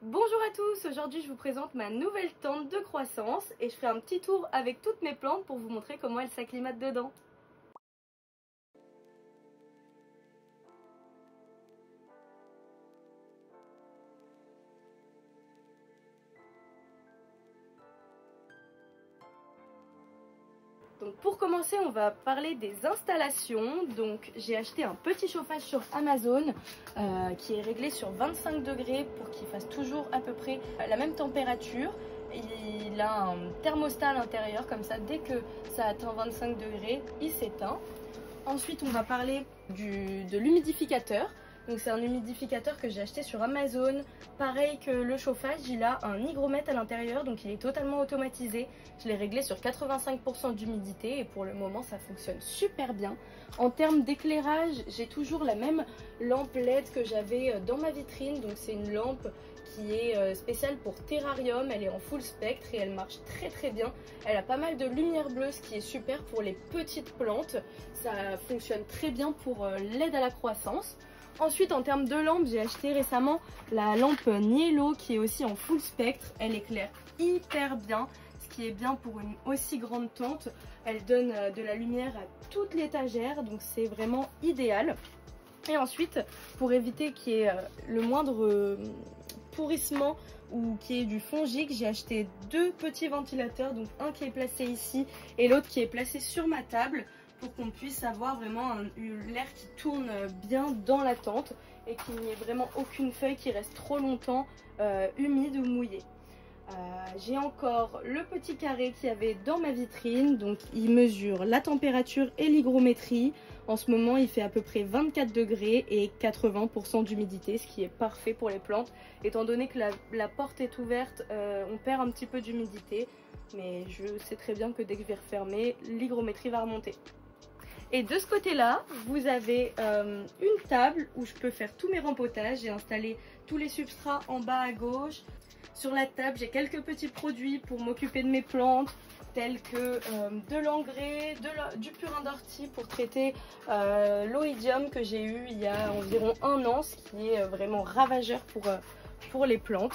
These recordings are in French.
Bonjour à tous, aujourd'hui je vous présente ma nouvelle tente de croissance et je ferai un petit tour avec toutes mes plantes pour vous montrer comment elles s'acclimatent dedans. Donc pour commencer, on va parler des installations. Donc j'ai acheté un petit chauffage sur Amazon qui est réglé sur 25 degrés pour qu'il fasse toujours à peu près la même température. Il a un thermostat à l'intérieur, comme ça dès que ça atteint 25 degrés, il s'éteint. Ensuite on va parler de l'humidificateur. Donc c'est un humidificateur que j'ai acheté sur Amazon. Pareil que le chauffage, il a un hygromètre à l'intérieur, donc il est totalement automatisé. Je l'ai réglé sur 85% d'humidité et pour le moment ça fonctionne super bien. En termes d'éclairage, j'ai toujours la même lampe LED que j'avais dans ma vitrine. Donc c'est une lampe qui est spéciale pour terrarium, elle est en full spectre et elle marche très bien. Elle a pas mal de lumière bleue, ce qui est super pour les petites plantes. Ça fonctionne très bien pour l'aide à la croissance. Ensuite, en termes de lampe, j'ai acheté récemment la lampe Niello qui est aussi en full spectre. Elle éclaire hyper bien, ce qui est bien pour une aussi grande tente. Elle donne de la lumière à toute l'étagère, donc c'est vraiment idéal. Et ensuite, pour éviter qu'il y ait le moindre pourrissement ou qu'il y ait du fongique, j'ai acheté deux petits ventilateurs, donc un qui est placé ici et l'autre qui est placé sur ma table, pour qu'on puisse avoir vraiment l'air qui tourne bien dans la tente et qu'il n'y ait vraiment aucune feuille qui reste trop longtemps humide ou mouillée. J'ai encore le petit carré qu'il y avait dans ma vitrine, donc il mesure la température et l'hygrométrie. En ce moment il fait à peu près 24 degrés et 80% d'humidité, ce qui est parfait pour les plantes. Étant donné que la porte est ouverte, on perd un petit peu d'humidité, mais je sais très bien que dès que je vais refermer, l'hygrométrie va remonter. Et de ce côté-là, vous avez une table où je peux faire tous mes rempotages. J'ai installé tous les substrats en bas à gauche. Sur la table, j'ai quelques petits produits pour m'occuper de mes plantes, tels que de l'engrais, du purin d'ortie pour traiter l'oïdium que j'ai eu il y a environ 1 an, ce qui est vraiment ravageur pour les plantes.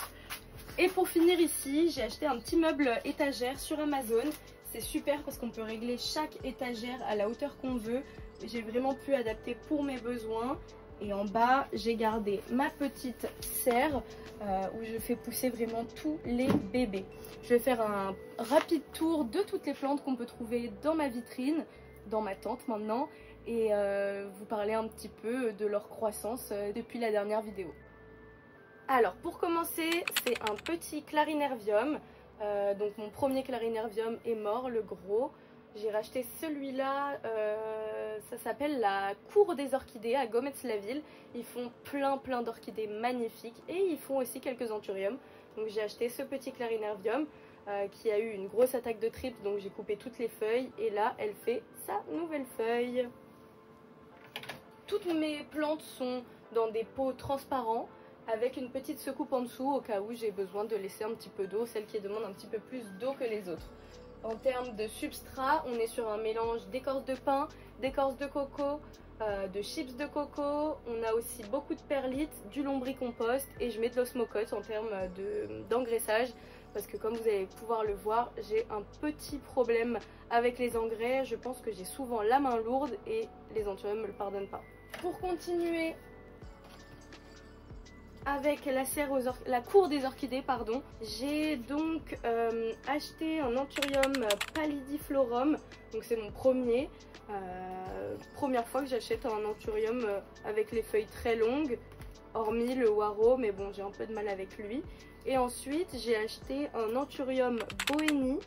Et pour finir ici, j'ai acheté un petit meuble étagère sur Amazon. C'est super parce qu'on peut régler chaque étagère à la hauteur qu'on veut. J'ai vraiment pu adapter pour mes besoins. Et en bas, j'ai gardé ma petite serre où je fais pousser vraiment tous les bébés. Je vais faire un rapide tour de toutes les plantes qu'on peut trouver dans ma vitrine, dans ma tente maintenant, et vous parler un petit peu de leur croissance depuis la dernière vidéo. Alors pour commencer, c'est un petit clarinervium. Donc mon premier clarinervium est mort, le gros. J'ai racheté celui-là, ça s'appelle la Cour des Orchidées à Gometz-la-Ville. Ils font plein d'orchidées magnifiques et ils font aussi quelques anthuriums. Donc j'ai acheté ce petit clarinervium qui a eu une grosse attaque de trips, donc j'ai coupé toutes les feuilles et là elle fait sa nouvelle feuille. Toutes mes plantes sont dans des pots transparents, avec une petite secoupe en dessous au cas où j'ai besoin de laisser un petit peu d'eau, celle qui demande un petit peu plus d'eau que les autres. En termes de substrat, on est sur un mélange d'écorce de pin, d'écorce de coco, de chips de coco. On a aussi beaucoup de perlite, du lombricompost et je mets de l'osmocote en termes d'engraissage. Parce que comme vous allez pouvoir le voir, j'ai un petit problème avec les engrais. Je pense que j'ai souvent la main lourde et les anthuriums ne me le pardonnent pas. Pour continuer avec la cour des orchidées, pardon, j'ai donc acheté un anthurium pallidiflorum, donc c'est mon première fois que j'achète un anthurium avec les feuilles très longues, hormis le waro, mais bon j'ai un peu de mal avec lui. Et ensuite j'ai acheté un anthurium bohénie.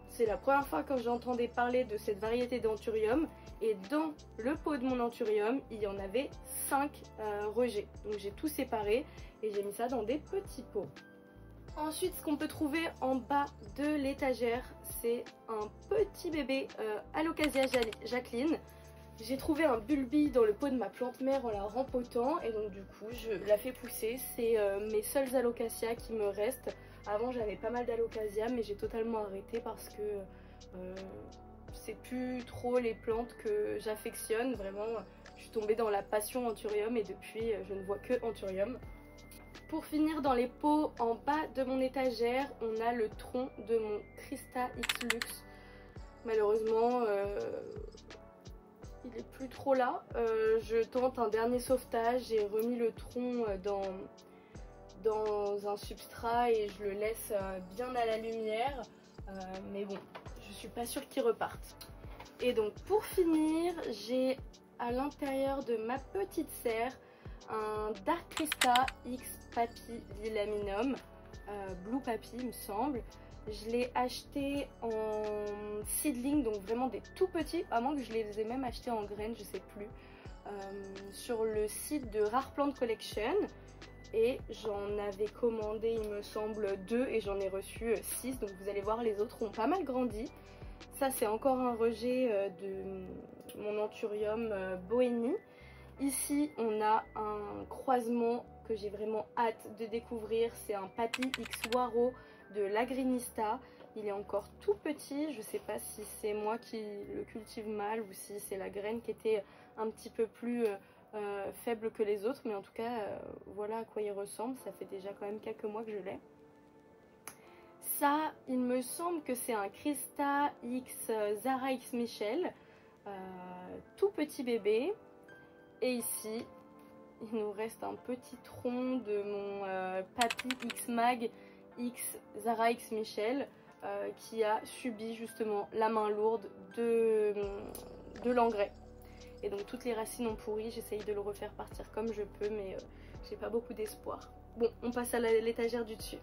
C'est la première fois que j'entendais parler de cette variété d'anthurium. Et dans le pot de mon anthurium, il y en avait 5 rejets. Donc j'ai tout séparé et j'ai mis ça dans des petits pots. Ensuite, ce qu'on peut trouver en bas de l'étagère, c'est un petit bébé Alocasia Jacqueline. J'ai trouvé un bulbi dans le pot de ma plante mère en la rempotant et donc du coup je la fais pousser. C'est mes seuls alocasias qui me restent. Avant j'avais pas mal d'alocasias mais j'ai totalement arrêté parce que c'est plus trop les plantes que j'affectionne. Vraiment je suis tombée dans la passion anthurium et depuis je ne vois que anthurium. Pour finir dans les pots, en bas de mon étagère, on a le tronc de mon Krista X Lux. Malheureusement, il est plus trop là. Je tente un dernier sauvetage, j'ai remis le tronc dans un substrat et je le laisse bien à la lumière. Mais bon, je suis pas sûre qu'il reparte. Et donc pour finir, j'ai à l'intérieur de ma petite serre un Dark Krista X Papy Lilaminum, Blue Papy il me semble. Je l'ai acheté en seedling, donc vraiment des tout petits, à moins que je les ai même achetés en graines, je sais plus, sur le site de Rare Plant Collection. Et j'en avais commandé il me semble 2 et j'en ai reçu 6, donc vous allez voir les autres ont pas mal grandi. Ça c'est encore un rejet de mon Anthurium Bohemy. Ici on a un croisement que j'ai vraiment hâte de découvrir, c'est un Papy X Waro de Lagrinista. Il est encore tout petit, je sais pas si c'est moi qui le cultive mal ou si c'est la graine qui était un petit peu plus faible que les autres, mais en tout cas voilà à quoi il ressemble. Ça fait déjà quand même quelques mois que je l'ai. Ça, il me semble que c'est un Krista X Zara X Michel, tout petit bébé. Et ici, il nous reste un petit tronc de mon Papy X Mag X Zara X Michel qui a subi justement la main lourde de l'engrais. Et donc toutes les racines ont pourri, j'essaye de le refaire partir comme je peux, mais j'ai pas beaucoup d'espoir. Bon, on passe à l'étagère du dessus.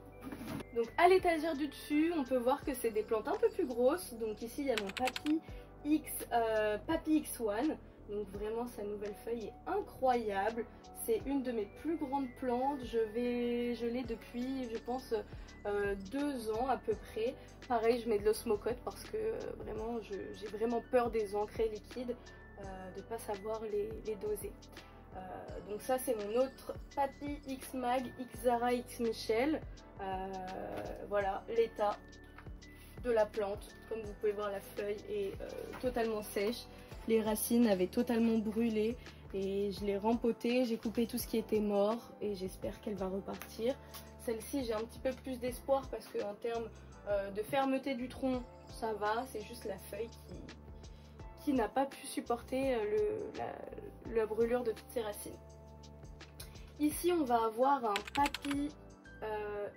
Donc à l'étagère du dessus, on peut voir que c'est des plantes un peu plus grosses. Donc ici il y a mon Papy X1. Donc vraiment sa nouvelle feuille est incroyable. C'est une de mes plus grandes plantes. Je l'ai depuis je pense 2 ans à peu près. Pareil, je mets de l'osmocote parce que vraiment j'ai vraiment peur des engrais liquides, de ne pas savoir les doser. Donc ça c'est mon autre Papy X Mag X Zara X Michel. Voilà l'état de la plante. Comme vous pouvez voir, la feuille est totalement sèche. Les racines avaient totalement brûlé et je l'ai rempotée, j'ai coupé tout ce qui était mort et j'espère qu'elle va repartir. Celle-ci j'ai un petit peu plus d'espoir parce qu'en termes de fermeté du tronc ça va, c'est juste la feuille qui n'a pas pu supporter la brûlure de toutes ses racines. Ici on va avoir un Papy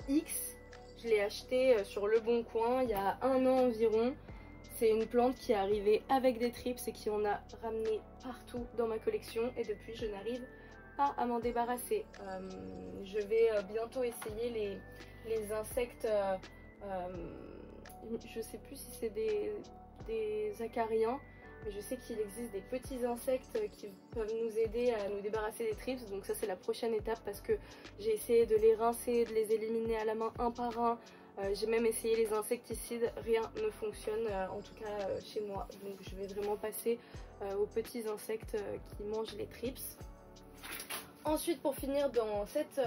X, je l'ai acheté sur Le Bon Coin il y a 1 an environ. C'est une plante qui est arrivée avec des trips et qui en a ramené partout dans ma collection et depuis je n'arrive pas à m'en débarrasser. Je vais bientôt essayer les insectes, je sais plus si c'est des acariens, mais je sais qu'il existe des petits insectes qui peuvent nous aider à nous débarrasser des trips. Donc ça c'est la prochaine étape parce que j'ai essayé de les rincer, de les éliminer à la main un par un. J'ai même essayé les insecticides, rien ne fonctionne, en tout cas chez moi. Donc je vais vraiment passer aux petits insectes qui mangent les trips. Ensuite, pour finir dans cette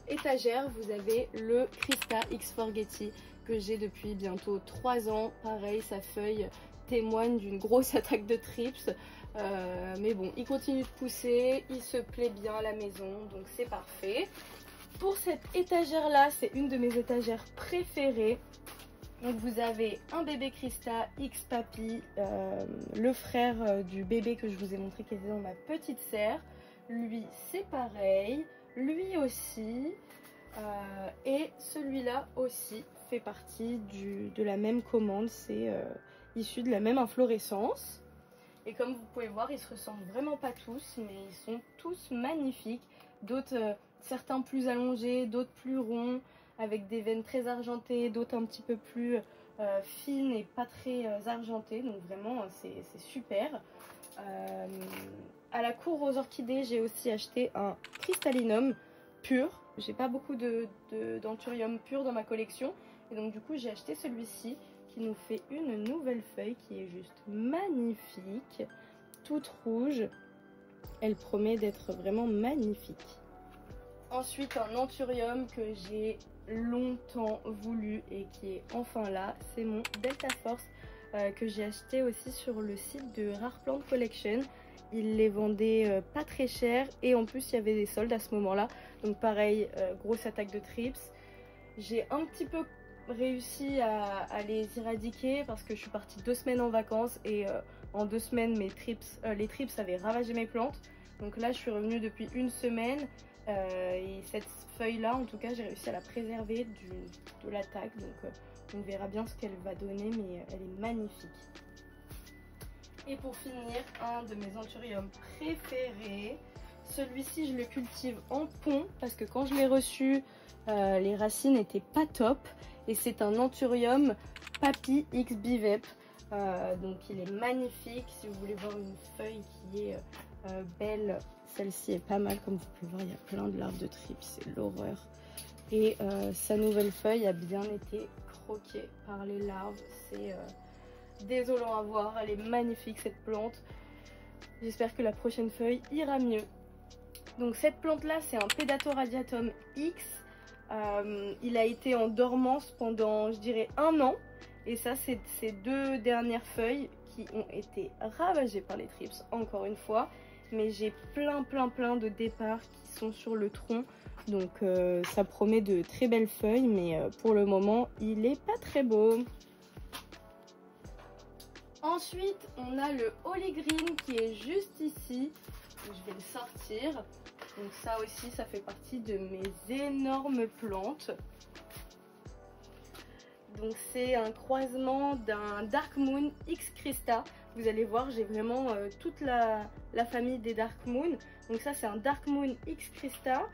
étagère, vous avez le Krista X Forgetti que j'ai depuis bientôt 3 ans. Pareil, sa feuille témoigne d'une grosse attaque de trips. Mais bon, il continue de pousser, il se plaît bien à la maison, donc c'est parfait. Pour cette étagère là, c'est une de mes étagères préférées. Donc vous avez un bébé Krista X Papy, le frère du bébé que je vous ai montré qui était dans ma petite serre. Lui c'est pareil, lui aussi, et celui-là aussi fait partie de la même commande, c'est issu de la même inflorescence. Et comme vous pouvez voir, ils se ressemblent vraiment pas tous, mais ils sont tous magnifiques. D'autres, certains plus allongés, d'autres plus ronds, avec des veines très argentées, d'autres un petit peu plus fines et pas très argentées. Donc vraiment, c'est super. À la cour aux orchidées, j'ai aussi acheté un Crystallinum pur. J'ai pas beaucoup d'anthurium pur dans ma collection. Et donc du coup, j'ai acheté celui-ci qui nous fait une nouvelle feuille qui est juste magnifique, toute rouge. Elle promet d'être vraiment magnifique. Ensuite, un anthurium que j'ai longtemps voulu et qui est enfin là, c'est mon Delta Force que j'ai acheté aussi sur le site de Rare Plant Collection ils les vendaient pas très cher et en plus il y avait des soldes à ce moment-là. Donc pareil, grosse attaque de trips. J'ai un petit peu réussi à les éradiquer parce que je suis partie 2 semaines en vacances et en 2 semaines les trips avaient ravagé mes plantes. Donc là je suis revenue depuis 1 semaine et cette feuille là en tout cas j'ai réussi à la préserver de l'attaque. Donc on verra bien ce qu'elle va donner, mais elle est magnifique. Et pour finir, un de mes anthuriums préférés. Celui-ci je le cultive en pont parce que quand je l'ai reçu les racines n'étaient pas top. Et c'est un anthurium Papy X Bivep. Donc il est magnifique. Si vous voulez voir une feuille qui est belle, celle-ci est pas mal. Comme vous pouvez voir, il y a plein de larves de trips, c'est l'horreur. Et sa nouvelle feuille a bien été croquée par les larves. C'est désolant à voir, elle est magnifique cette plante. J'espère que la prochaine feuille ira mieux. Donc cette plante là c'est un Pedato radiatum X. Il a été en dormance pendant je dirais 1 an. Et ça c'est ces 2 dernières feuilles qui ont été ravagées par les trips encore une fois. Mais j'ai plein de départs qui sont sur le tronc. Donc ça promet de très belles feuilles. Mais pour le moment il est pas très beau. Ensuite, on a le Holy Green qui est juste ici. Je vais le sortir. Donc ça aussi, ça fait partie de mes énormes plantes. Donc c'est un croisement d'un Dark Moon X Christa. Vous allez voir, j'ai vraiment toute la famille des Dark Moon. Donc ça, c'est un Dark Moon X Christa.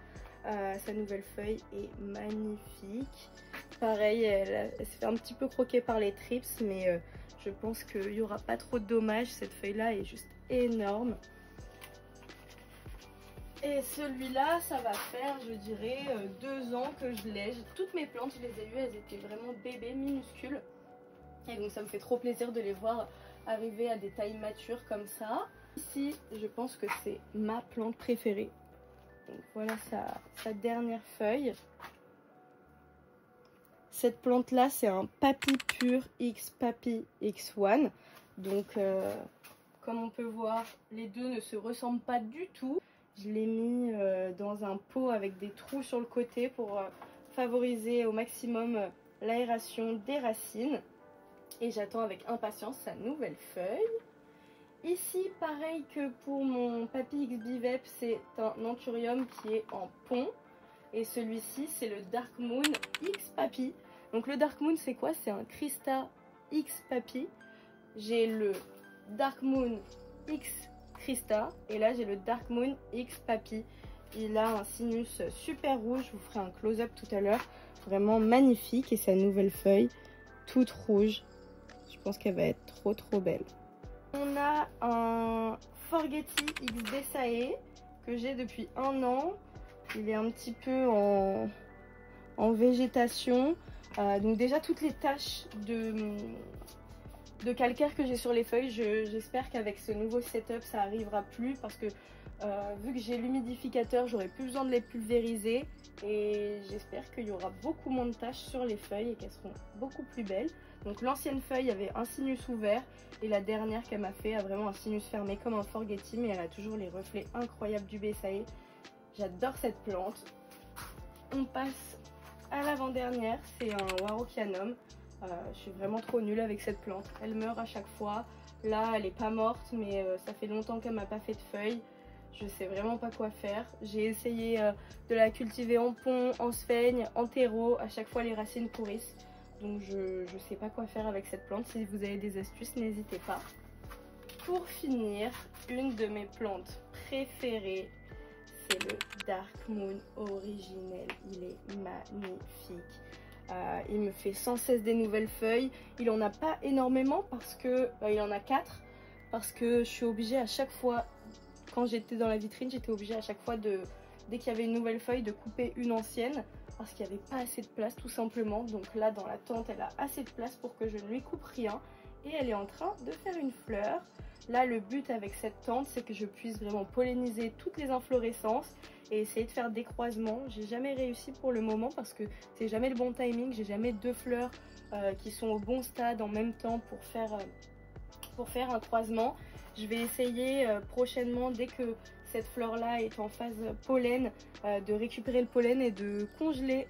Sa nouvelle feuille est magnifique. Pareil, elle se fait un petit peu croquer par les trips, mais je pense qu'il n'y aura pas trop de dommages. Cette feuille-là est juste énorme. Et celui-là, ça va faire, je dirais, 2 ans que je l'ai. Toutes mes plantes, je les ai eues, elles étaient vraiment bébés, minuscules. Et donc ça me fait trop plaisir de les voir arriver à des tailles matures comme ça. Ici, je pense que c'est ma plante préférée. Donc voilà sa dernière feuille. Cette plante là c'est un Papy Pur X Papy X1. Donc comme on peut voir, les deux ne se ressemblent pas du tout. Je l'ai mis dans un pot avec des trous sur le côté pour favoriser au maximum l'aération des racines. Et j'attends avec impatience sa nouvelle feuille. Ici, pareil que pour mon Papy X Bivep, c'est un anthurium qui est en pont. Et celui-ci, c'est le Dark Moon X Papy. Donc le Dark Moon, c'est quoi? C'est un Christa X Papy. J'ai le Dark Moon X Christa. Et là, j'ai le Dark Moon X Papy. Il a un sinus super rouge. Je vous ferai un close-up tout à l'heure. Vraiment magnifique. Et sa nouvelle feuille, toute rouge. Je pense qu'elle va être trop belle. On a un Forgetti X Besae que j'ai depuis 1 an. Il est un petit peu en végétation. Donc déjà toutes les taches de calcaire que j'ai sur les feuilles, j'espère qu'avec ce nouveau setup ça arrivera plus parce que vu que j'ai l'humidificateur, j'aurai plus besoin de les pulvériser et j'espère qu'il y aura beaucoup moins de taches sur les feuilles et qu'elles seront beaucoup plus belles. Donc l'ancienne feuille avait un sinus ouvert et la dernière qu'elle m'a fait a vraiment un sinus fermé comme un Forgetti, mais elle a toujours les reflets incroyables du Besae. J'adore cette plante. On passe à l'avant-dernière, c'est un Warocyanum. Je suis vraiment trop nulle avec cette plante. Elle meurt à chaque fois. Là, elle est pas morte, mais ça fait longtemps qu'elle m'a pas fait de feuilles. Je sais vraiment pas quoi faire. J'ai essayé de la cultiver en pont, en sphaigne, en terreau. À chaque fois, les racines pourrissent. Donc je sais pas quoi faire avec cette plante. Si vous avez des astuces, n'hésitez pas. Pour finir, une de mes plantes préférées, c'est le Dark Moon originel. Il est magnifique. Il me fait sans cesse des nouvelles feuilles. Il en a pas énormément parce que il en a 4. Parce que je suis obligée à chaque fois, quand j'étais dans la vitrine, j'étais obligée à chaque fois dès qu'il y avait une nouvelle feuille, de couper une ancienne. Parce qu'il n'y avait pas assez de place tout simplement. Donc là dans la tente, elle a assez de place pour que je ne lui coupe rien. Et elle est en train de faire une fleur. Là le but avec cette tente, c'est que je puisse vraiment polliniser toutes les inflorescences et essayer de faire des croisements. J'ai jamais réussi pour le moment parce que c'est jamais le bon timing. J'ai jamais 2 fleurs qui sont au bon stade en même temps pour faire pour faire un croisement. Je vais essayer prochainement, dès que cette fleur là est en phase pollen, de récupérer le pollen et de congeler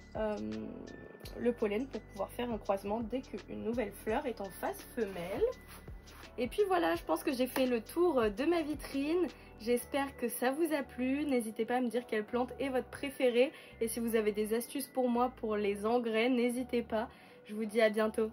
le pollen pour pouvoir faire un croisement dès qu'une nouvelle fleur est en phase femelle. Et puis voilà, je pense que j'ai fait le tour de ma vitrine. J'espère que ça vous a plu. N'hésitez pas à me dire quelle plante est votre préférée. Et si vous avez des astuces pour moi pour les engrais, n'hésitez pas. Je vous dis à bientôt.